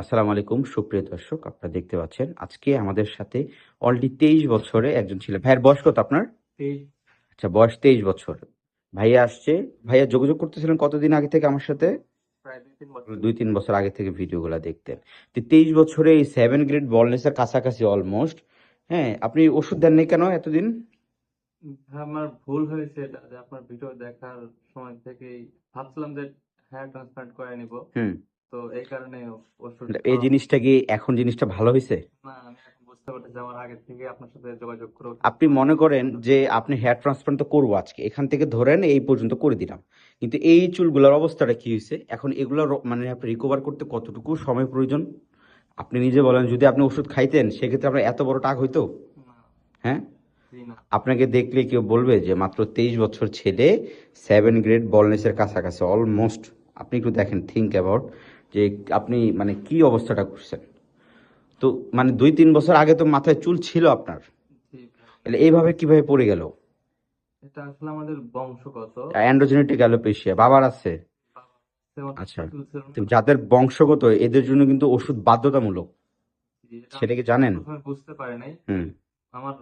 আসসালামু আলাইকুম সুপ্রিয় দর্শক, আপনারা দেখতে পাচ্ছেন আজকে আমাদের সাথে অলরেডি 23 বছরে একজন ছিলেন। ভাইয়ের বয়স কত আপনার? এই আচ্ছা, বয়স 23 বছর। ভাইয়া আসছে। ভাইয়া যোগাযোগ করতেছিলেন কতদিন আগে থেকে আমার সাথে? প্রায় ২-৩ বছর। 2-3 বছর আগে থেকে ভিডিওগুলো দেখতেন। তো 23 বছরে এই 7 গ্রেড বলনেসের কাছাকাছি অলমোস্ট। হ্যাঁ, আপনি ওষুধ দেন নাই কেন এতদিন? হ্যাঁ, আমার ভুল হয়েছে এটা যে আপনার ভিডিও দেখার সময় থেকেই ভাবছিলাম যে হেয়ার ট্রান্সপ্লান্ট করে নিব। হুম। তো এই কারণে ওষুধ এই খাওয়া জিনিসটা কি এখন জিনিসটা ভালো হয়েছে? না, আমি এখন বুঝতে পারতেছি আমার আগে থেকে আপনার সাথে যোগাযোগ করে ওষুধ আপনি খাওয়া মনে করেন ভালো যে ছিল। আপনি হেয়ার ট্রান্সপ্লান্ট তো করবো আজকে, এখান থেকে ধরেন এই পর্যন্ত করে দিলাম, কিন্তু এই চুলগুলোর অবস্থাটা কি হয়েছে এখন, এগুলো মানে আপনি রিকভার করতে কতটুকু সময় প্রয়োজন? আপনি নিজে বলেন, যদি আপনি ওষুধ খাইতেন সেক্ষেত্রে আপনার এত বড় টাক হইতো? না, হ্যাঁ। জি না। আপনাকে দেখলে কেউ বলবে যে মাত্র 23 বছর ছেলে 7 গ্রেড বলনেসের কাছাকাছি অলমোস্ট? আপনি একটু দেখেন, থিঙ্ক অ্যাবাউট যে আপনি মানে কি অবস্থাটা করছেন। তো মানে 2-3 বছর আগে তো মাথায় চুল ছিল আপনার, জি ভাই। তাহলে এইভাবে কিভাবে পড়ে গেল? এটা আসলে আমাদের বংশগত। অ্যান্ড্রোজেনেটিক অ্যালোপেশিয়া বাবার আছে? বাবার তেমন আচ্ছা। চুল ছিল তো না। যাদের বংশগত এদের জন্য কিন্তু ওষুধ বাধ্যতামূলক, জি, এটা সেটা আমি কি জানেন? প্রথমে বুঝতে পারি নাই। হুম। আমার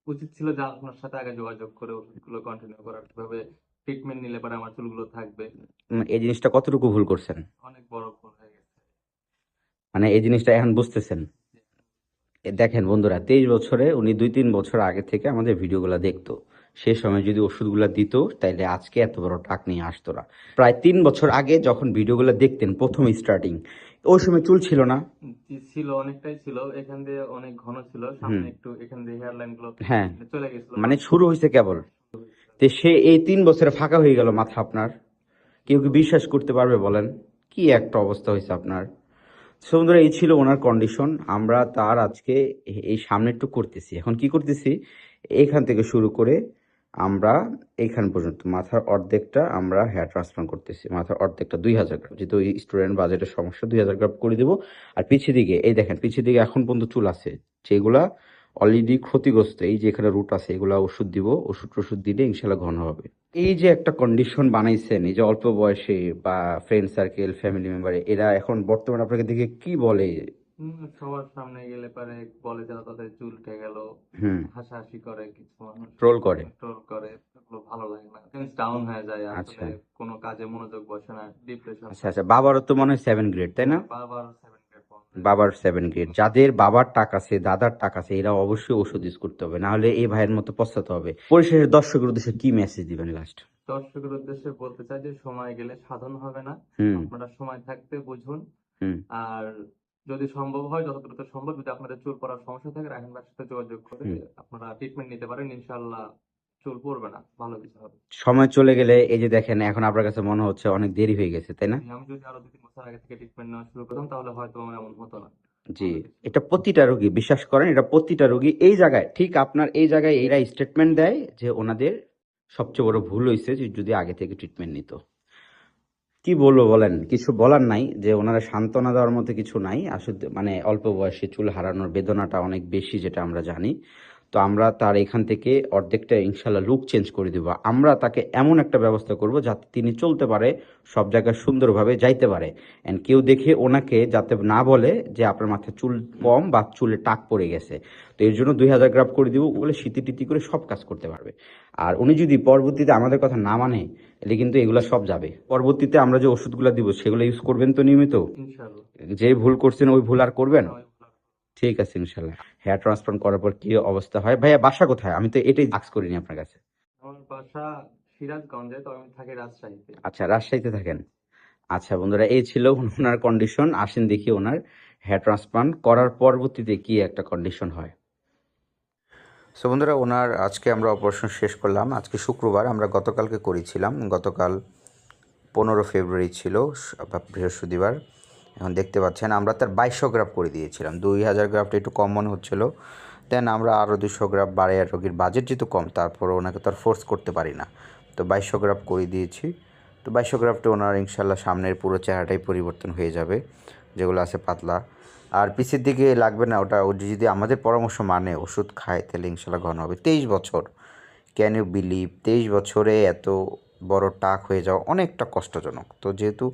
উচিত ছিল যে আপনার সাথে আগে যোগাযোগ করে ওষুধগুলো কন্টিনিউ করার, কিভাবে ট্রিটমেন্ট নিলে পরে আমার চুলগুলো থাকবে। এই জিনিসটা কতটুকু ভুল করছেন? অনেক বড় ভুল হয়ে গেছে। মানে এই জিনিসটা এখন বুঝতেছেন? দেখেন বন্ধুরা, 23 বছরে উনি 2-3 বছর আগে থেকে আমাদের ভিডিওগুলো দেখতো। সে সময় যদি ওষুধগুলো দিত, তাইলে আজকে এত বড় টাক নিয়ে আসতো না। প্রায় 3 বছর আগে যখন ভিডিওগুলো দেখতেন প্রথম স্টার্টিং, ওই সময় চুল ছিল না। জি, ছিল, অনেকটাই ছিল। এখান দিয়ে অনেক ঘন ছিল, হুম। সামনে একটু এখান দিয়ে হেয়ার লাইন গুলো হ্যাঁ, চলে গেছিল, মানে মাঝখানে শুরু হয়েছে কেবল। শুরু হয়েছিল। তো সে এই 3 বছরে ফাঁকা হয়ে গেল মাথা আপনার। কেউ কি বিশ্বাস করতে পারবে বলেন? কি একটা অবস্থা হয়েছে আপনার। সো বন্ধুরা, এই ছিল ওনার কন্ডিশন। আমরা তার আজকে এই সামনেরটুকু করতেছি। এখন কি করতেছি, এইখান থেকে শুরু করে আমরা এইখান পর্যন্ত মাথার অর্ধেকটা আমরা হেয়ার ট্রান্সপ্লান্ট করতেছি। মাথার অর্ধেকটা 2000 গ্রাম, যেহেতু ওই স্টুডেন্ট বাজেটের সমস্যা, 2000 গ্রাম করে দেবো। আর পিছিয়ে দিকে এই দেখেন, পিছিয়ে দিকে এখন পর্যন্ত চুল আছে যেগুলা অলরেডি ক্ষতিগ্রস্ত। এই যে এখানে রুট আছে, এগুলা ওষুধ দিব, ওষুধ দিলে ইনশাল্লাহ ঘন হবে। এই যে একটা কন্ডিশন বানাইছেন, এই যে অল্প বয়সে বা ফ্রেন্ড সার্কেল ফ্যামিলি মেম্বারে, এরা এখন বর্তমানে আপনাকে দেখে কি বলে? সবার সামনে গেলে পরে বলে যে তাদের চুল উঠে গেল, হুম। হাসাহাসি করে কিছু মানুষ, ট্রোল করে। ট্রোল করে। এগুলো ভালো লাগে না, ডাউন হয়ে যায় আচ্ছা। আসলে, কোনো কাজে মনোযোগ বসে না, ডিপ্রেশন আচ্ছা, হয়। আচ্ছা, বাবারও তো মনে হয় 7 গ্রেড, তাই না? হ্যাঁ, বাবার 7 গ্রেড বন্ধ। বাবার 7 গ্রেড, যাদের বাবার টাকা আছে দাদার টাকা আছে, এরা অবশ্যই ওষুধ ইউজ করতে হবে, না হলে এই ভাইয়ের মতো পস্তাতে হবে। পরিশেষে দর্শকের উদ্দেশ্যে কি মেসেজ দিবেন লাস্ট? দর্শকের উদ্দেশ্যে বলতে চাই যে সময় গেলে সাধন হবে না। হুম। আপনারা সময় থাকতে বুঝুন। হুম। আর যদি সম্ভব হয়, যত দ্রুত সম্ভব, যদি আপনাদের চুল পড়ার সমস্যা থাকে, রাহিম ভাইয়ের সাথে যোগাযোগ করে হুম। আপনারা ট্রিটমেন্ট নিতে পারেন। ইনশাল্লাহ চুল পড়বে না, ভালো কিছু হবে। সময় চলে গেলে এই যে দেখেন, এখন আপনার কাছে মনে হচ্ছে অনেক দেরি হয়ে গেছে, তাই না? আমি যদি আরো 2-3 বছর আগে থেকে ট্রিটমেন্ট নেওয়া শুরু করতাম তাহলে হয়তো আমার এমন হতো না। জি। ভালো কিছু এটা প্রতিটা রোগী, বিশ্বাস করেন, এটা প্রতিটা রোগী এই জায়গায়, ঠিক আপনার এই জায়গায় এরা স্টেটমেন্ট দেয় যে ওনাদের সবচেয়ে বড় ভুল হয়েছে যে যদি আগে থেকে ট্রিটমেন্ট নিত। কি বলবো বলেন, কিছু বলার নাই, যে ওনারা সান্ত্বনা দেওয়ার মতো কিছু নাই আসলে। মানে অল্প বয়সে চুল হারানোর বেদনাটা অনেক বেশি, যেটা আমরা জানি। তো আমরা তার এখান থেকে অর্ধেকটা ইনশাল্লাহ লুক চেঞ্জ করে দেবো। আমরা তাকে এমন একটা ব্যবস্থা করব যাতে তিনি চলতে পারে, সব জায়গায় সুন্দরভাবে যাইতে পারে। অ্যান্ড কেউ দেখে ওনাকে যাতে না বলে যে আপনার মাথায় চুল কম বা চুলে টাক পড়ে গেছে। তো এর জন্য 2000 গ্রাম করে দিব, বলে স্মৃতি টিতি করে সব কাজ করতে পারবে। আর উনি যদি পরবর্তীতে আমাদের কথা না মানে, এলে কিন্তু এগুলো সব যাবে। পরবর্তীতে আমরা যে ওষুধগুলো দিব সেগুলো ইউজ করবেন তো নিয়মিত? ইনশাল্লাহ। যে ভুল করছেন ওই ভুল আর করবেন? না, ওই ভুল আর করবো না। ঠিক আছে ইনশাল্লাহ। হেয়ার ট্রান্সপ্লান্ট করার পর কি অবস্থা হয়? ভাইয়া বাসা কোথায়? আমি তো এটাই আক্স করিনি আপনার কাছে। আমার বাসা সিরাজগঞ্জে, তো আমি থাকি রাজশাহীতে। আচ্ছা, রাজশাহীতে থাকেন। আচ্ছা বন্ধুরা, এই ছিল ওনার কন্ডিশন। আসেন দেখি ওনার হেয়ার ট্রান্সপ্লান্ট করার পরবর্তীতে কি একটা কন্ডিশন হয়। সো বন্ধুরা, ওনার আজকে আমরা অপারেশন শেষ করলাম। আজকে শুক্রবার, আমরা গতকালকে করেছিলাম। গতকাল 15 ফেব্রুয়ারি ছিল, বৃহস্পতিবার। এখন দেখতে পাচ্ছেন আমরা তার 2200 গ্রাফ করে দিয়েছিলাম। 2000 গ্রাফটা একটু কম মনে হচ্ছিলো, দেন আমরা আরও 200 গ্রাফ বাড়াই। আর রোগীর বাজেট যেহেতু কম, তারপরে ওনাকে তো আর ফোর্স করতে পারি না, তো 2200 গ্রাফ করে দিয়েছি। তো 2200 গ্রাফটা ওনার ইনশাল্লাহ সামনের পুরো চেহারাটাই পরিবর্তন হয়ে যাবে, যেগুলো আছে পাতলা। আর পিছের দিকে লাগবে না, ওটা ও যদি আমাদের পরামর্শ মানে ওষুধ খায় তাহলে ইনশাল্লাহ ঘন হবে। 23 বছর, ক্যান ইউ বিলিভ? 23 বছরে এত বড় টাক হয়ে যাওয়া অনেকটা কষ্টজনক। তো যেহেতু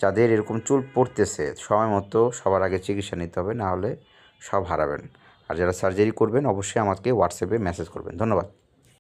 যাদের এরকম চুল পড়তেছে সময় মতো সবার আগে চিকিৎসা নিতে হবে, না হলে সব হারাবেন। আর যারা সার্জারি করবেন অবশ্যই আমাকে হোয়াটসঅ্যাপে মেসেজ করবেন। ধন্যবাদ।